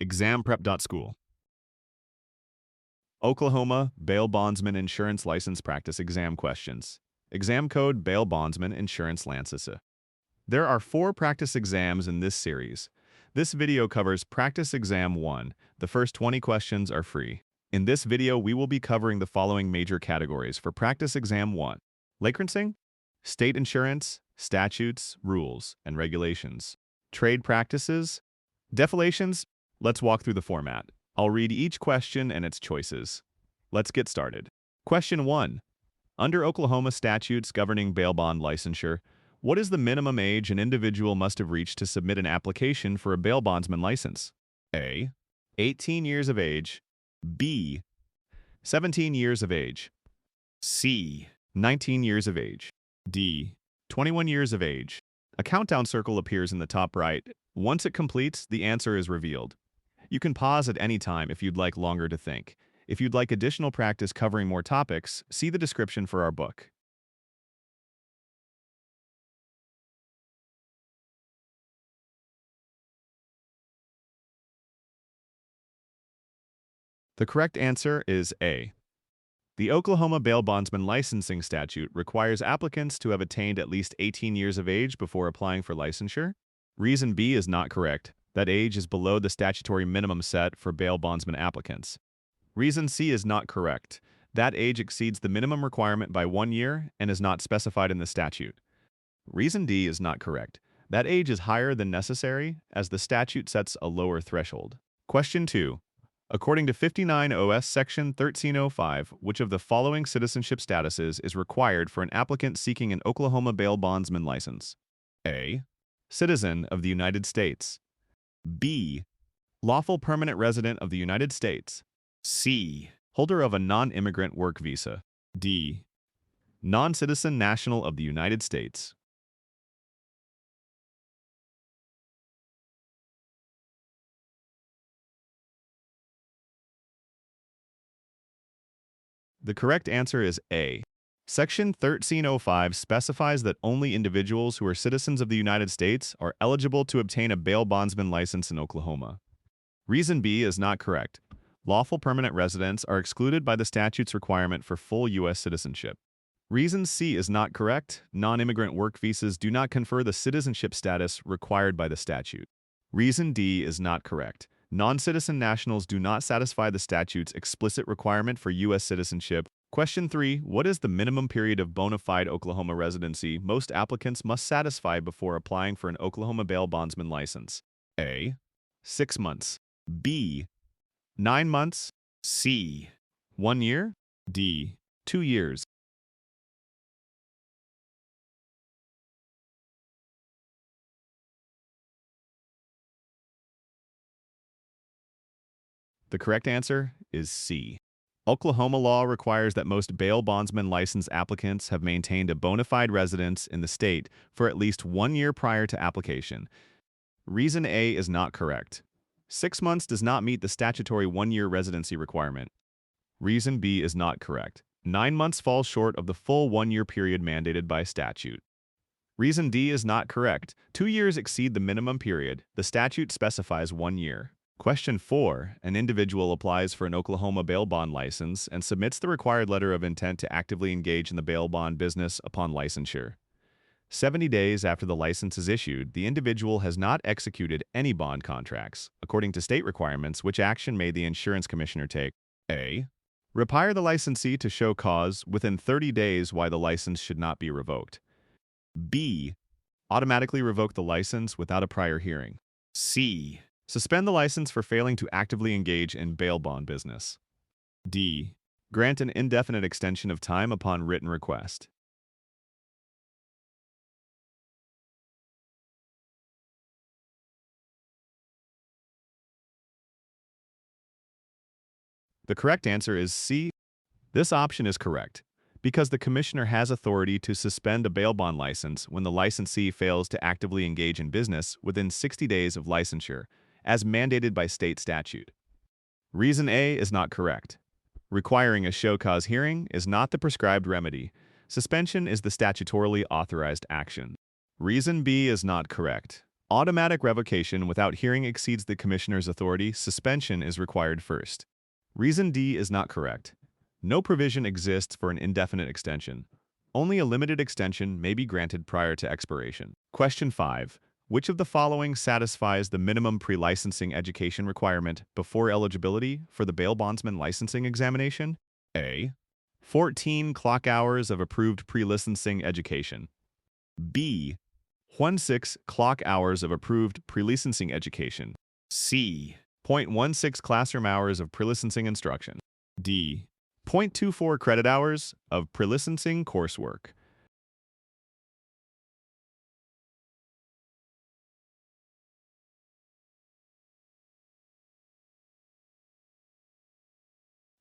ExamPrep.School. Oklahoma Bail Bondsman Insurance License Practice Exam Questions. Exam Code Bail Bondsman Insurance License. There are 4 practice exams in this series. This video covers Practice Exam 1. The first 20 questions are free. In this video, we will be covering the following major categories for Practice Exam 1. Licensing, state insurance, statutes, rules, and regulations. Trade practices, definitions. Let's walk through the format. I'll read each question and its choices. Let's get started. Question 1. Under Oklahoma statutes governing bail bond licensure, what is the minimum age an individual must have reached to submit an application for a bail bondsman license? A. 18 years of age. B. 17 years of age. C. 19 years of age. D. 21 years of age. A countdown circle appears in the top right. Once it completes, the answer is revealed. You can pause at any time if you'd like longer to think. If you'd like additional practice covering more topics, see the description for our book. The correct answer is A. The Oklahoma Bail Bondsman Licensing Statute requires applicants to have attained at least 18 years of age before applying for licensure. Reason B is not correct. That age is below the statutory minimum set for bail bondsman applicants. Reason C is not correct. That age exceeds the minimum requirement by 1 year and is not specified in the statute. Reason D is not correct. That age is higher than necessary as the statute sets a lower threshold. Question 2. According to 59 OS Section 1305, which of the following citizenship statuses is required for an applicant seeking an Oklahoma bail bondsman license? A. Citizen of the United States. B. Lawful permanent resident of the United States. C. Holder of a non-immigrant work visa. D. Non-citizen national of the United States. The correct answer is A. Section 1305 specifies that only individuals who are citizens of the United States are eligible to obtain a bail bondsman license in Oklahoma. Reason B is not correct. Lawful permanent residents are excluded by the statute's requirement for full U.S. citizenship. Reason C is not correct. Non-immigrant work visas do not confer the citizenship status required by the statute. Reason D is not correct. Non-citizen nationals do not satisfy the statute's explicit requirement for U.S. citizenship. Question 3. What is the minimum period of bona fide Oklahoma residency most applicants must satisfy before applying for an Oklahoma bail bondsman license? A. 6 months. B. 9 months. C. 1 year. D. 2 years. The correct answer is C. Oklahoma law requires that most bail bondsman license applicants have maintained a bona fide residence in the state for at least 1 year prior to application. Reason A is not correct. 6 months does not meet the statutory 1-year residency requirement. Reason B is not correct. 9 months falls short of the full 1-year period mandated by statute. Reason D is not correct. 2 years exceed the minimum period. The statute specifies 1 year. Question 4. An individual applies for an Oklahoma bail bond license and submits the required letter of intent to actively engage in the bail bond business upon licensure. 70 days after the license is issued, the individual has not executed any bond contracts. According to state requirements, which action may the insurance commissioner take? A. Require the licensee to show cause within 30 days why the license should not be revoked. B. Automatically revoke the license without a prior hearing. C. Suspend the license for failing to actively engage in bail bond business. D. Grant an indefinite extension of time upon written request. The correct answer is C. This option is correct because the commissioner has authority to suspend a bail bond license when the licensee fails to actively engage in business within 60 days of licensure, as mandated by state statute. Reason A is not correct. Requiring a show cause hearing is not the prescribed remedy. Suspension is the statutorily authorized action. Reason B is not correct. Automatic revocation without hearing exceeds the commissioner's authority, suspension is required first. Reason D is not correct. No provision exists for an indefinite extension. Only a limited extension may be granted prior to expiration. Question 5. Which of the following satisfies the minimum pre-licensing education requirement before eligibility for the bail bondsman licensing examination? A. 14 clock hours of approved pre-licensing education. B. 16 clock hours of approved pre-licensing education. C. 0.16 classroom hours of pre-licensing instruction. D. 0.24 credit hours of pre-licensing coursework.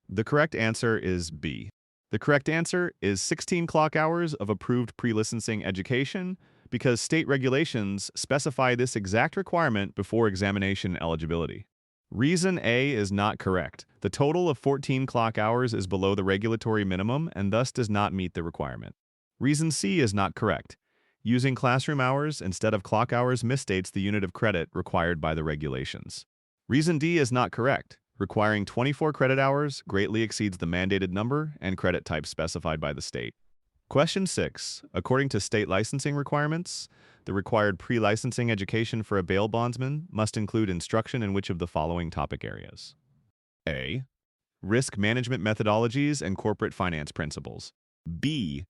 The correct answer is B. The correct answer is 16 clock hours of approved pre-licensing education because state regulations specify this exact requirement before examination eligibility. Reason A is not correct. The total of 14 clock hours is below the regulatory minimum and thus does not meet the requirement. Reason C is not correct. Using classroom hours instead of clock hours misstates the unit of credit required by the regulations. Reason D is not correct. Requiring 24 credit hours greatly exceeds the mandated number and credit type specified by the state. Question 6. According to state licensing requirements, the required pre-licensing education for a bail bondsman must include instruction in which of the following topic areas? A. Risk management methodologies and corporate finance principles. B.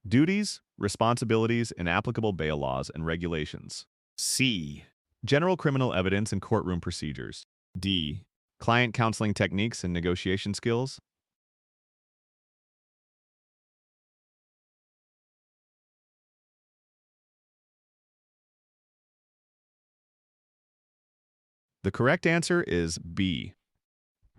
Duties, responsibilities, and applicable bail laws and regulations. C. General criminal evidence and courtroom procedures. D. Client counseling techniques and negotiation skills. The correct answer is B.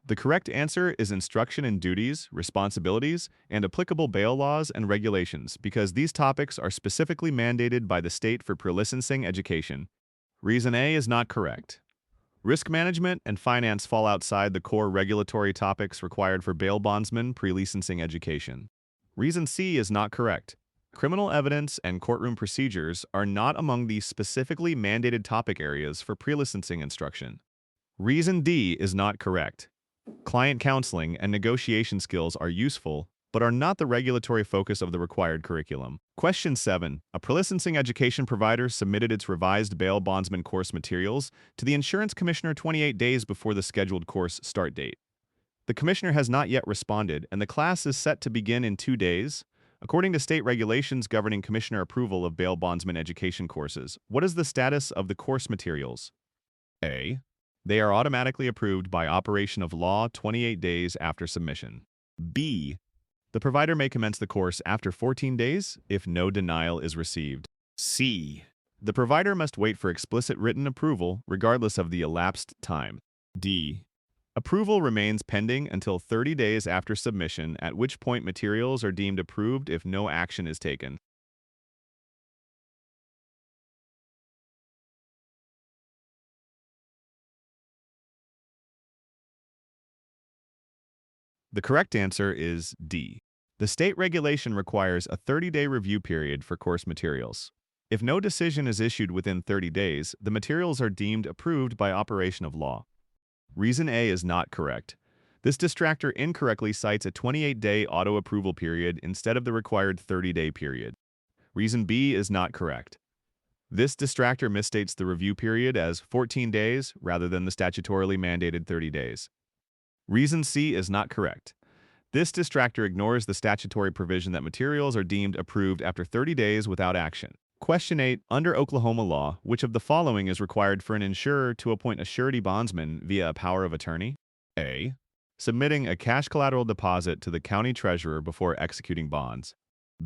The correct answer is instruction in duties, responsibilities, and applicable bail laws and regulations because these topics are specifically mandated by the state for pre-licensing education. Reason A is not correct. Risk management and finance fall outside the core regulatory topics required for bail bondsman pre-licensing education. Reason C is not correct. Criminal evidence and courtroom procedures are not among the specifically mandated topic areas for pre-licensing instruction. Reason D is not correct. Client counseling and negotiation skills are useful, but are not the regulatory focus of the required curriculum. Question 7. A pre-licensing education provider submitted its revised bail bondsman course materials to the insurance commissioner 28 days before the scheduled course start date. The commissioner has not yet responded, and the class is set to begin in 2 days. According to state regulations governing commissioner approval of bail bondsman education courses, what is the status of the course materials? A. They are automatically approved by operation of law 28 days after submission. B. The provider may commence the course after 14 days if no denial is received. C. The provider must wait for explicit written approval regardless of the elapsed time. D. Approval remains pending until 30 days after submission, at which point materials are deemed approved if no action is taken. The correct answer is D. The state regulation requires a 30-day review period for course materials. If no decision is issued within 30 days, the materials are deemed approved by operation of law. Reason A is not correct. This distractor incorrectly cites a 28-day auto-approval period instead of the required 30-day period. Reason B is not correct. This distractor misstates the review period as 14 days rather than the statutorily mandated 30 days. Reason C is not correct. This distractor ignores the statutory provision that materials are deemed approved after 30 days without action. Question 8. Under Oklahoma law, which of the following is required for an insurer to appoint a surety bondsman via a power of attorney? A. Submitting a cash collateral deposit to the county treasurer before executing bonds.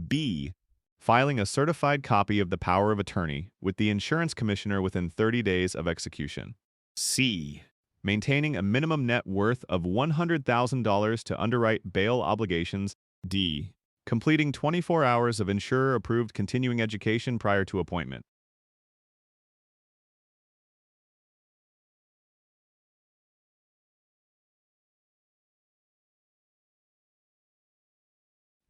B. Filing a certified copy of the power of attorney with the insurance commissioner within 30 days of execution. C. Maintaining a minimum net worth of $100,000 to underwrite bail obligations. D. Completing 24 hours of insurer-approved continuing education prior to appointment.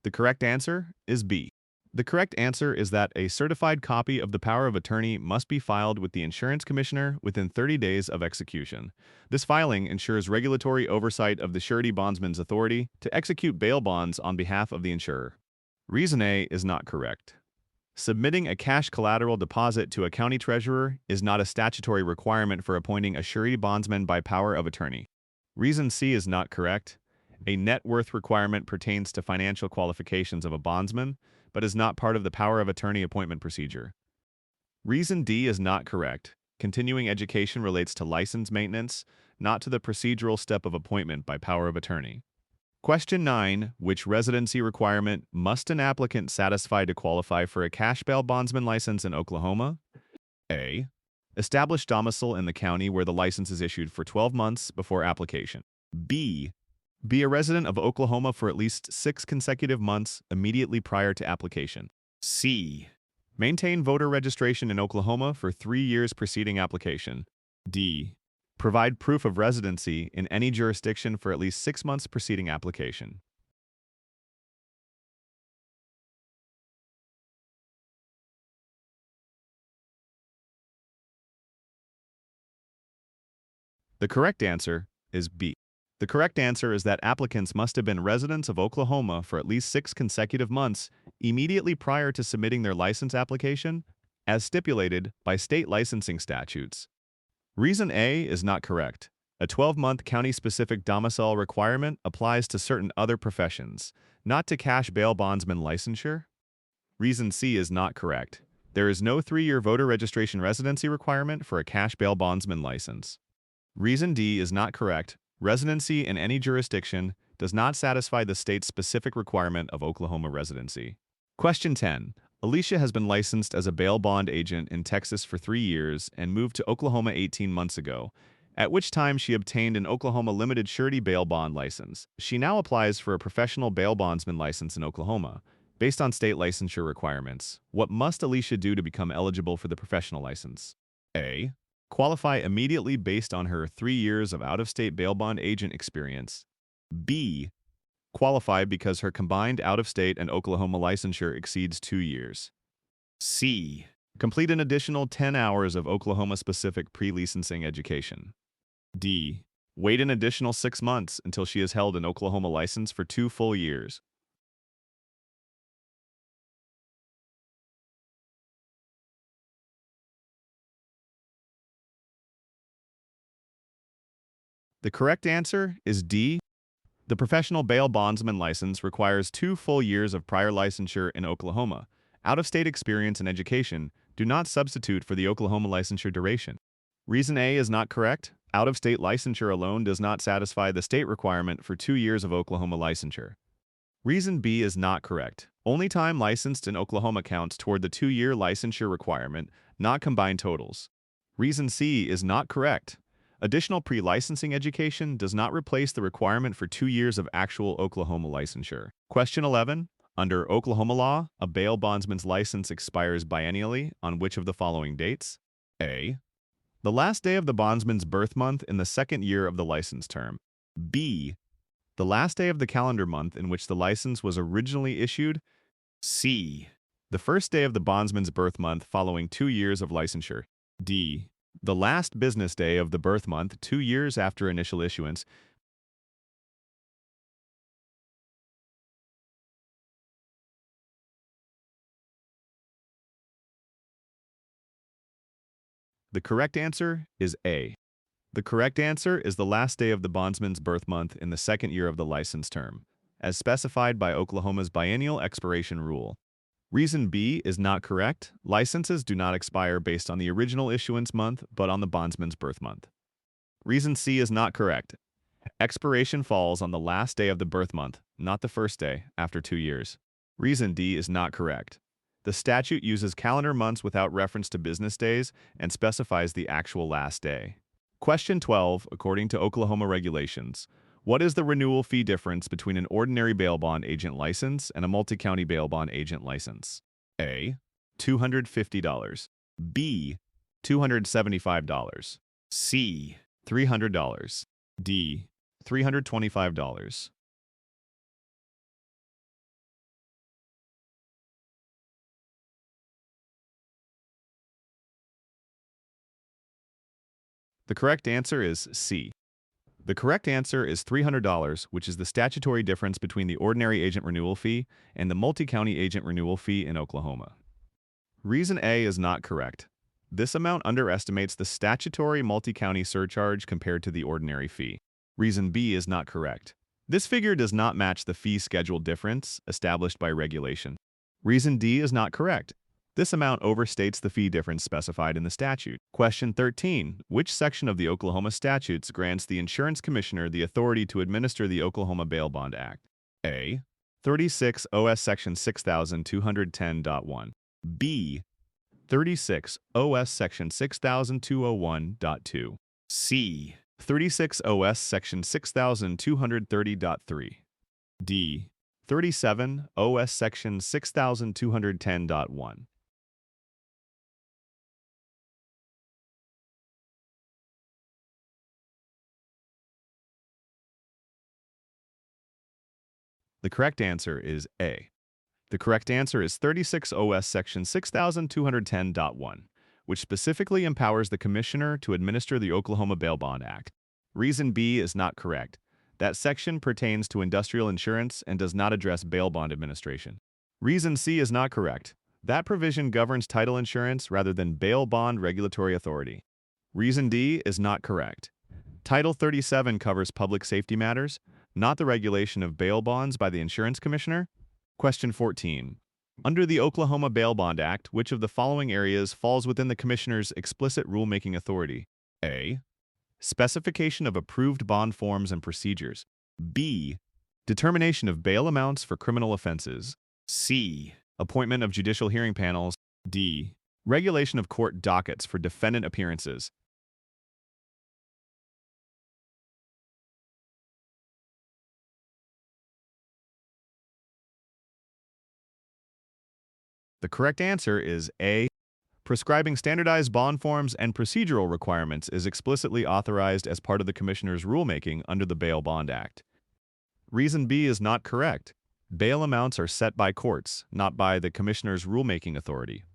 The correct answer is B. The correct answer is that a certified copy of the power of attorney must be filed with the insurance commissioner within 30 days of execution. This filing ensures regulatory oversight of the surety bondsman's authority to execute bail bonds on behalf of the insurer. Reason A is not correct. Submitting a cash collateral deposit to a county treasurer is not a statutory requirement for appointing a surety bondsman by power of attorney. Reason C is not correct. A net worth requirement pertains to financial qualifications of a bondsman, but is not part of the power of attorney appointment procedure. Reason D is not correct. Continuing education relates to license maintenance, not to the procedural step of appointment by power of attorney. Question 9. Which residency requirement must an applicant satisfy to qualify for a cash bail bondsman license in Oklahoma? A. Establish domicile in the county where the license is issued for 12 months before application. B. Be a resident of Oklahoma for at least 6 consecutive months immediately prior to application. C. Maintain voter registration in Oklahoma for 3 years preceding application. D. Provide proof of residency in any jurisdiction for at least 6 months preceding application. The correct answer is B. The correct answer is that applicants must have been residents of Oklahoma for at least 6 consecutive months immediately prior to submitting their license application, as stipulated by state licensing statutes. Reason A is not correct. A 12-month county-specific domicile requirement applies to certain other professions, not to cash bail bondsman licensure. Reason C is not correct. There is no 3-year voter registration residency requirement for a cash bail bondsman license. Reason D is not correct. Residency in any jurisdiction does not satisfy the state's specific requirement of Oklahoma residency. Question 10. Alicia has been licensed as a bail bond agent in Texas for 3 years and moved to Oklahoma 18 months ago, at which time she obtained an Oklahoma limited surety bail bond license. She now applies for a professional bail bondsman license in Oklahoma. Based on state licensure requirements, what must Alicia do to become eligible for the professional license? A. Qualify immediately based on her 3 years of out-of-state bail bond agent experience. B. Qualify because her combined out-of-state and Oklahoma licensure exceeds 2 years. C. Complete an additional 10 hours of Oklahoma-specific pre-licensing education. D. Wait an additional 6 months until she has held an Oklahoma license for 2 full years. The correct answer is D. The professional bail bondsman license requires 2 full years of prior licensure in Oklahoma. Out-of-state experience and education do not substitute for the Oklahoma licensure duration. Reason A is not correct. Out-of-state licensure alone does not satisfy the state requirement for 2 years of Oklahoma licensure. Reason B is not correct. Only time licensed in Oklahoma counts toward the 2-year licensure requirement, not combined totals. Reason C is not correct. Additional pre-licensing education does not replace the requirement for 2 years of actual Oklahoma licensure. Question 11. Under Oklahoma law, a bail bondsman's license expires biennially on which of the following dates? A. The last day of the bondsman's birth month in the 2nd year of the license term. B. The last day of the calendar month in which the license was originally issued. C. The first day of the bondsman's birth month following 2 years of licensure. D. The last business day of the birth month 2 years after initial issuance. The correct answer is A. The correct answer is the last day of the bondsman's birth month in the 2nd year of the license term, as specified by Oklahoma's biennial expiration rule. Reason B is not correct. Licenses do not expire based on the original issuance month, but on the bondsman's birth month. Reason C is not correct. Expiration falls on the last day of the birth month, not the first day, after 2 years. Reason D is not correct. The statute uses calendar months without reference to business days and specifies the actual last day. Question 12, according to Oklahoma regulations, what is the renewal fee difference between an ordinary bail bond agent license and a multi-county bail bond agent license? A. $250. B. $275. C. $300. D. $325. The correct answer is C. The correct answer is $300, which is the statutory difference between the ordinary agent renewal fee and the multi-county agent renewal fee in Oklahoma. Reason A is not correct. This amount underestimates the statutory multi-county surcharge compared to the ordinary fee. Reason B is not correct. This figure does not match the fee schedule difference established by regulation. Reason D is not correct. This amount overstates the fee difference specified in the statute. Question 13. Which section of the Oklahoma statutes grants the insurance commissioner the authority to administer the Oklahoma Bail Bond Act? A. 36 OS Section 6210.1. B. 36 OS Section 6201.2. C. 36 OS Section 6230.3. D. 37 OS Section 6210.1. The correct answer is A. The correct answer is 36 OS Section 6210.1, which specifically empowers the Commissioner to administer the Oklahoma Bail Bond Act. Reason B is not correct. That section pertains to industrial insurance and does not address bail bond administration. Reason C is not correct. That provision governs title insurance rather than bail bond regulatory authority. Reason D is not correct. Title 37 covers public safety matters, not the regulation of bail bonds by the Insurance Commissioner. Question 14. Under the Oklahoma Bail Bond Act, which of the following areas falls within the Commissioner's explicit rulemaking authority? A. Specification of approved bond forms and procedures. B. Determination of bail amounts for criminal offenses. C. Appointment of judicial hearing panels. D. Regulation of court dockets for defendant appearances. The correct answer is A. Prescribing standardized bond forms and procedural requirements is explicitly authorized as part of the Commissioner's rulemaking under the Bail Bond Act. Reason B is not correct. Bail amounts are set by courts, not by the Commissioner's rulemaking authority.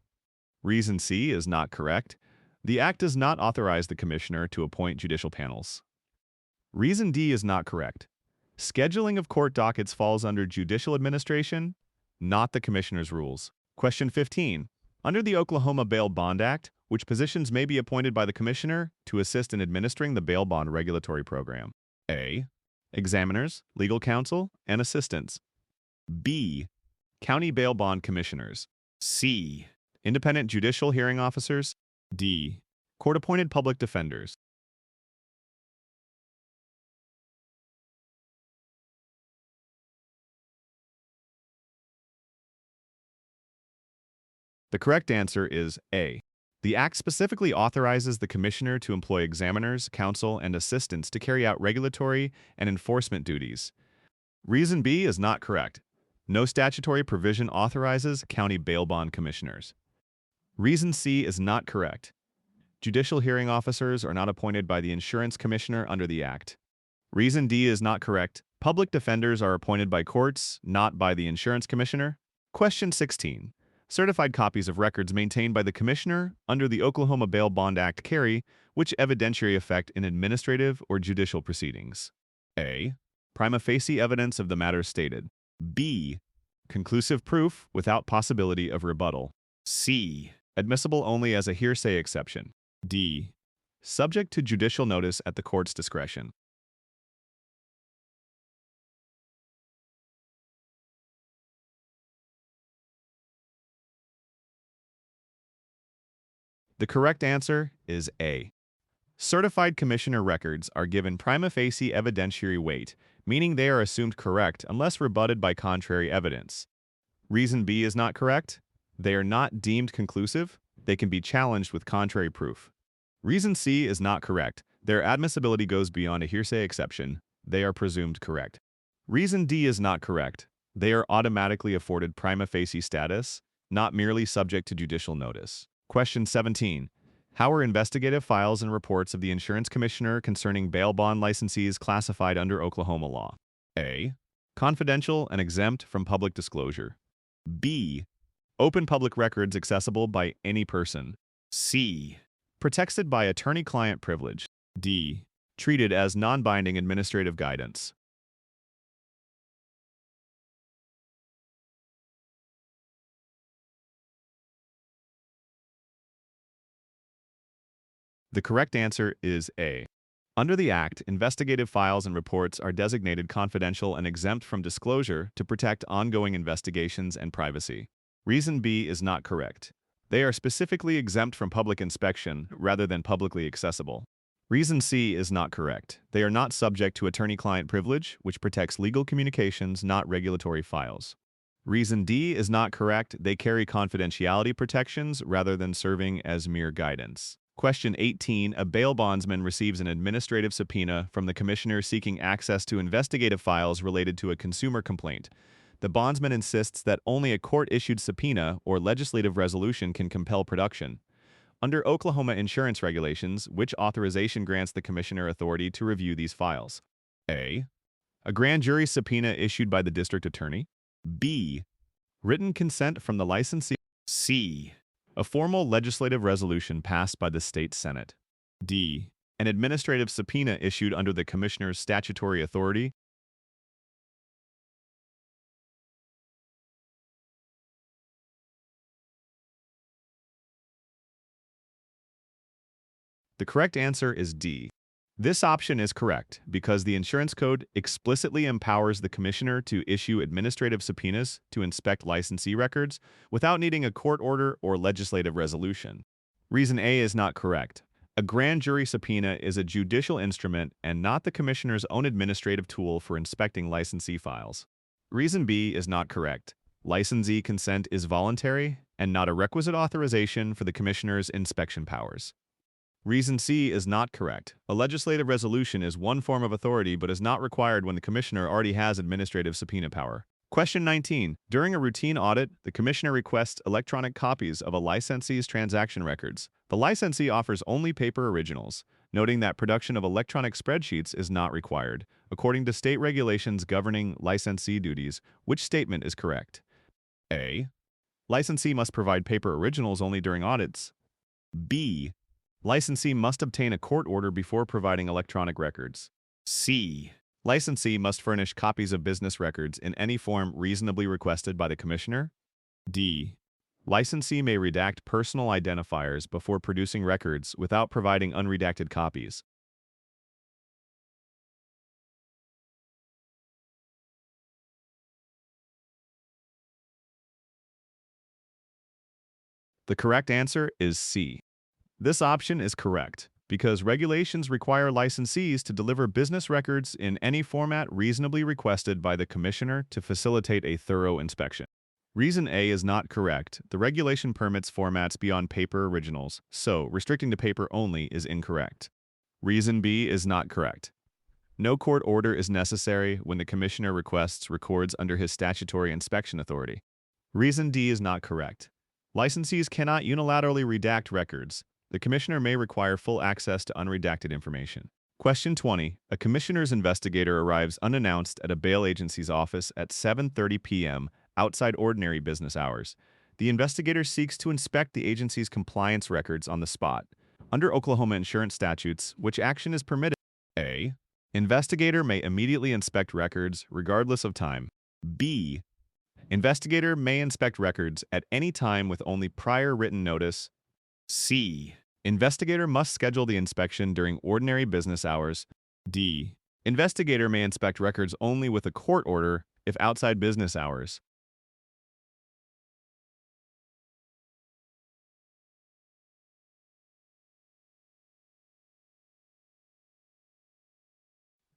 Reason C is not correct. The Act does not authorize the Commissioner to appoint judicial panels. Reason D is not correct. Scheduling of court dockets falls under judicial administration, not the Commissioner's rules. Question 15. Under the Oklahoma Bail Bond Act, which positions may be appointed by the Commissioner to assist in administering the bail bond regulatory program? A. Examiners, legal counsel, and assistants. B. County bail bond commissioners. C. Independent judicial hearing officers. D. Court-appointed public defenders. The correct answer is A. The Act specifically authorizes the Commissioner to employ examiners, counsel, and assistants to carry out regulatory and enforcement duties. Reason B is not correct. No statutory provision authorizes county bail bond commissioners. Reason C is not correct. Judicial hearing officers are not appointed by the Insurance Commissioner under the Act. Reason D is not correct. Public defenders are appointed by courts, not by the Insurance Commissioner. Question 16. Certified copies of records maintained by the Commissioner under the Oklahoma Bail Bond Act carry which evidentiary effect in administrative or judicial proceedings? A. Prima facie evidence of the matters stated. B. Conclusive proof without possibility of rebuttal. C. Admissible only as a hearsay exception. D. Subject to judicial notice at the court's discretion. The correct answer is A. Certified Commissioner records are given prima facie evidentiary weight, meaning they are assumed correct unless rebutted by contrary evidence. Reason B is not correct. They are not deemed conclusive. They can be challenged with contrary proof. Reason C is not correct. Their admissibility goes beyond a hearsay exception. They are presumed correct. Reason D is not correct. They are automatically afforded prima facie status, not merely subject to judicial notice. Question 17. How are investigative files and reports of the Insurance Commissioner concerning bail bond licensees classified under Oklahoma law? A. Confidential and exempt from public disclosure. B. Open public records accessible by any person. C. Protected by attorney-client privilege. D. Treated as non-binding administrative guidance. The correct answer is A. Under the Act, investigative files and reports are designated confidential and exempt from disclosure to protect ongoing investigations and privacy. Reason B is not correct. They are specifically exempt from public inspection rather than publicly accessible. Reason C is not correct. They are not subject to attorney-client privilege, which protects legal communications, not regulatory files. Reason D is not correct. They carry confidentiality protections rather than serving as mere guidance. Question 18. A bail bondsman receives an administrative subpoena from the commissioner seeking access to investigative files related to a consumer complaint. The bondsman insists that only a court-issued subpoena or legislative resolution can compel production. Under Oklahoma insurance regulations, which authorization grants the commissioner authority to review these files? A. A grand jury subpoena issued by the district attorney. B. Written consent from the licensee. C. A formal legislative resolution passed by the state Senate. D. An administrative subpoena issued under the commissioner's statutory authority. The correct answer is D. This option is correct because the insurance code explicitly empowers the commissioner to issue administrative subpoenas to inspect licensee records without needing a court order or legislative resolution. Reason A is not correct. A grand jury subpoena is a judicial instrument and not the commissioner's own administrative tool for inspecting licensee files. Reason B is not correct. Licensee consent is voluntary and not a requisite authorization for the commissioner's inspection powers. Reason C is not correct. A legislative resolution is one form of authority but is not required when the commissioner already has administrative subpoena power. Question 19. During a routine audit, the commissioner requests electronic copies of a licensee's transaction records. The licensee offers only paper originals, noting that production of electronic spreadsheets is not required. According to state regulations governing licensee duties, which statement is correct? A. Licensee must provide paper originals only during audits. B. Licensee must obtain a court order before providing electronic records. C. Licensee must furnish copies of business records in any form reasonably requested by the commissioner. D. Licensee may redact personal identifiers before producing records without providing unredacted copies. The correct answer is C. This option is correct because regulations require licensees to deliver business records in any format reasonably requested by the commissioner to facilitate a thorough inspection. Reason A is not correct. The regulation permits formats beyond paper originals, so restricting to paper only is incorrect. Reason B is not correct. No court order is necessary when the commissioner requests records under his statutory inspection authority. Reason D is not correct. Licensees cannot unilaterally redact records. The commissioner may require full access to unredacted information. Question 20. A commissioner's investigator arrives unannounced at a bail agency's office at 7:30 p.m. outside ordinary business hours. The investigator seeks to inspect the agency's compliance records on the spot. Under Oklahoma insurance statutes, which action is permitted? A. Investigator may immediately inspect records regardless of time. B. Investigator may inspect records at any time with only prior written notice. C. Investigator must schedule the inspection during ordinary business hours. D. Investigator may inspect records only with a court order if outside business hours.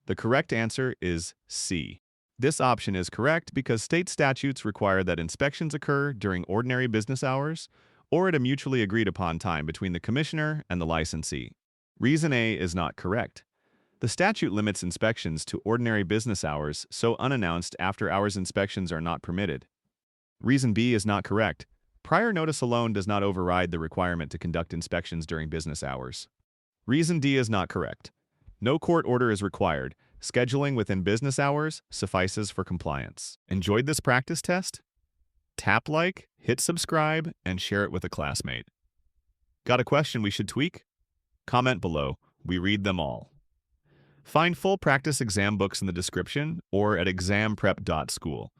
The correct answer is C. This option is correct because state statutes require that inspections occur during ordinary business hours or at a mutually agreed upon time between the commissioner and the licensee. Reason A is not correct. The statute limits inspections to ordinary business hours, so unannounced after-hours inspections are not permitted. Reason B is not correct. Prior notice alone does not override the requirement to conduct inspections during business hours. Reason D is not correct. No court order is required. Scheduling within business hours suffices for compliance. Enjoyed this practice test? Tap like, hit subscribe, and share it with a classmate. Got a question we should tweak? Comment below. We read them all. Find full practice exam books in the description or at ExamPrep.School.